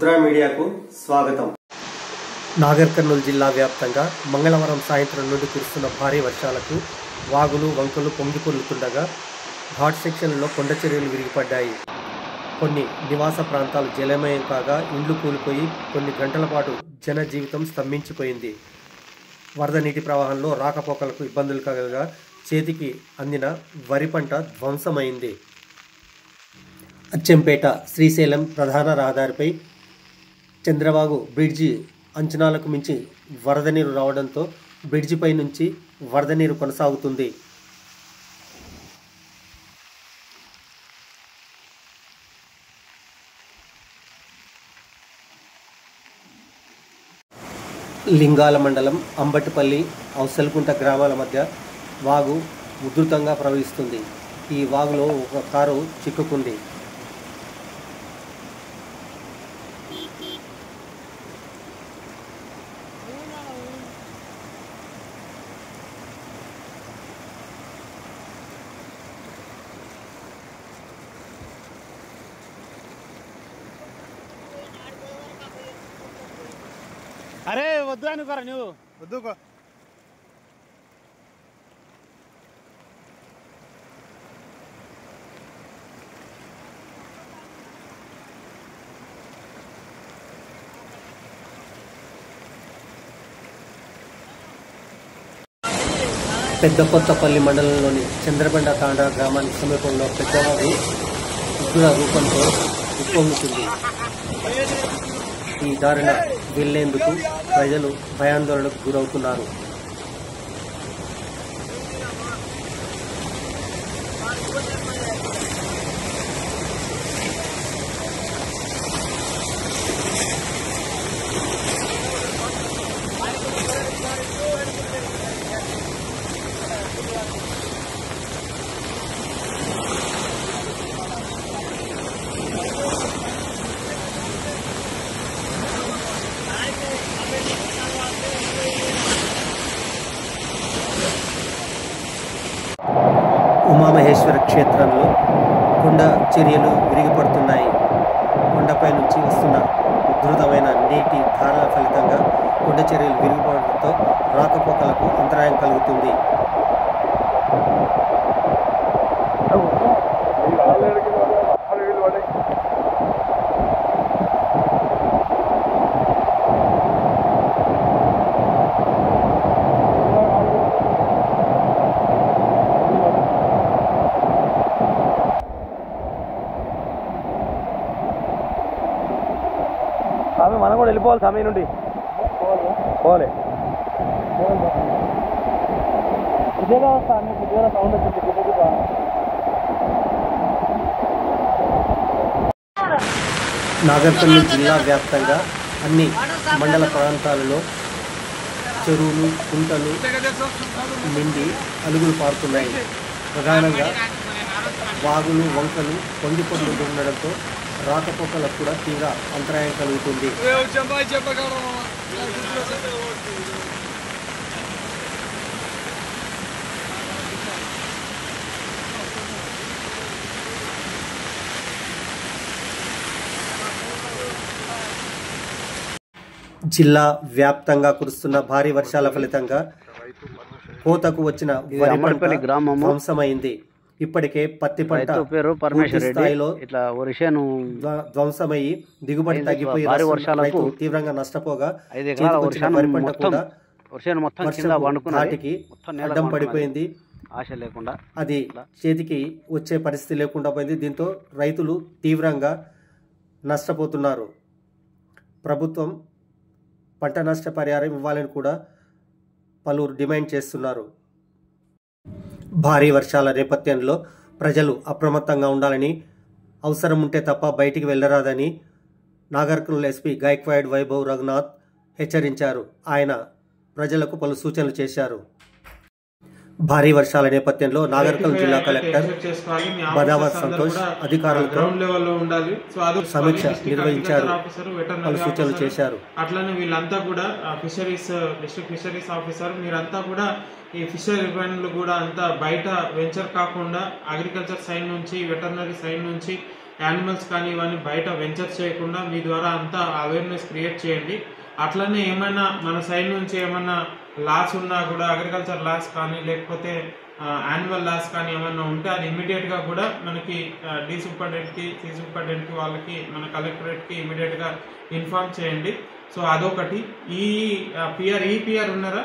రుద్ర మీడియాకు స్వాగతం. నాగర్ కర్నూలు జిల్లా వ్యాప్తంగా మంగళవారం సాయంత్రం నుండి కురుస్తున్న భారీ వర్షాలకు వాగులు వంకలు పొంగిపొర్లుతుండగా ఘాట్ సెక్షన్లలో కొండ చర్యలు విరిగిపడ్డాయి. కొన్ని నివాస ప్రాంతాలు జలమయం కాగా ఇండ్లు కూలిపోయి కొన్ని గంటల పాటు జనజీవితం స్తంభించిపోయింది. వరద నీటి ప్రవాహంలో రాకపోకలకు ఇబ్బందులు కలగగా చేతికి అందిన వరి పంట ధ్వంసమైంది. అచ్చంపేట శ్రీశైలం ప్రధాన రహదారిపై చంద్రబాగు బ్రిడ్జి అంచనాలకు మించి వరద నీరు రావడంతో బ్రిడ్జిపై నుంచి వరద నీరు కొనసాగుతుంది. లింగాల మండలం అంబటిపల్లి అవసలకుంట గ్రామాల మధ్య వాగు ఉధృతంగా ప్రవహిస్తుంది. ఈ వాగులో ఒక కారు చిక్కుకుంది. అరే వద్దు అనుకోరా నువ్వు వద్దుకో. పెద్దకొత్తపల్లి మండలంలోని చంద్రబండ తాండా గ్రామానికి సమీపంలో పెద్దవాగు ఉగ్ర రూపంతో ఉప్పొంగుతుంది. ఈ దారిన వెళ్లేందుకు ప్రజలు భయాందోళనకు గురవుతున్నారు. ఉమామహేశ్వర క్షేత్రంలో కొండ చర్యలు విరిగిపడుతున్నాయి. కొండపై నుంచి వస్తున్న ఉధృతమైన నీటి ధారల ఫలితంగా కొండ చర్యలు విరిగిపడడంతో రాకపోకలకు అంతరాయం కలుగుతుంది. మనం కూడా వెళ్ళిపోవాలి సమయం నుండి పోలే ఇదేగా వస్తా సౌండ్ వచ్చింది. నాగర్ కర్నూలు జిల్లా వ్యాప్తంగా అన్ని మండల ప్రాంతాలలో చెరువులు కుంటలు నిండి అలుగులు పారుతున్నాయి. ప్రధానంగా వాగులు వంకలు పొంగిపొర్లుతుండడంతో రాకపోకలకు కూడా తీవ్ర అంతరాయం కలుగుతుంది. జిల్లా వ్యాప్తంగా కురుస్తున్న భారీ వర్షాల ఫలితంగా కోతకు వచ్చిన వరి పంట ధ్వంసమైంది. ఇప్పటికే పత్తి పంట స్థాయిలో ధ్వంసమయ్యి దిగుబడి తగ్గిపోయి రైతు తీవ్రంగా నష్టపోగా వరి పంట కూడా నాటికి అడ్డం పడిపోయింది. అది చేతికి వచ్చే పరిస్థితి లేకుండా పోయింది. దీంతో రైతులు తీవ్రంగా నష్టపోతున్నారు. ప్రభుత్వం పంట నష్ట పరిహారం ఇవ్వాలని కూడా పలువురు డిమాండ్ చేస్తున్నారు. భారీ వర్షాల నేపథ్యంలో ప్రజలు అప్రమత్తంగా ఉండాలని, అవసరం ఉంటే తప్ప బయటికి వెళ్లరాదని నాగర్ కర్నూలు ఎస్పీ గాయక్వాడ్ వైభవ్ రఘునాథ్ హెచ్చరించారు. ఆయన ప్రజలకు పలు సూచనలు చేశారు. భారీ వర్షాల నేపథ్యంలో నాగర్ కర్నూలు జిల్లా కలెక్టర్ బదావత్ సంతోష్ అధికారులతో సమీక్ష నిర్వహించారు. పలు సూచనలు చేశారు. అట్లనే వీళ్ళంతా కూడా డిస్ట్రిక్ట్ ఫిషరీస్ ఆఫీసర్ మీరంతా కూడా ఈ ఫిషరీ పనులు కూడా అంతా బయట వెంచర్ కాకుండా అగ్రికల్చర్ సైడ్ నుంచి వెటర్నరీ సైడ్ నుంచి యానిమల్స్ కానీ ఇవన్నీ బయట వెంచర్ చేయకుండా మీ ద్వారా అంతా అవేర్నెస్ క్రియేట్ చేయండి. అట్లనే ఏమైనా మన సైడ్ నుంచి ఏమైనా లాస్ ఉన్నా కూడా అగ్రికల్చర్ లాస్ కానీ లేకపోతే యాన్యువల్ లాస్ కానీ ఏమైనా ఉంటే అది ఇమీడియట్గా కూడా మనకి డి సూపరింటెండెంట్కి, సి సూపరింటెండెంట్కి, వాళ్ళకి మన కలెక్టరేట్కి ఇమీడియట్గా ఇన్ఫార్మ్ చేయండి. సో అదొకటి. ఈ పిఆర్ ఉన్నారా?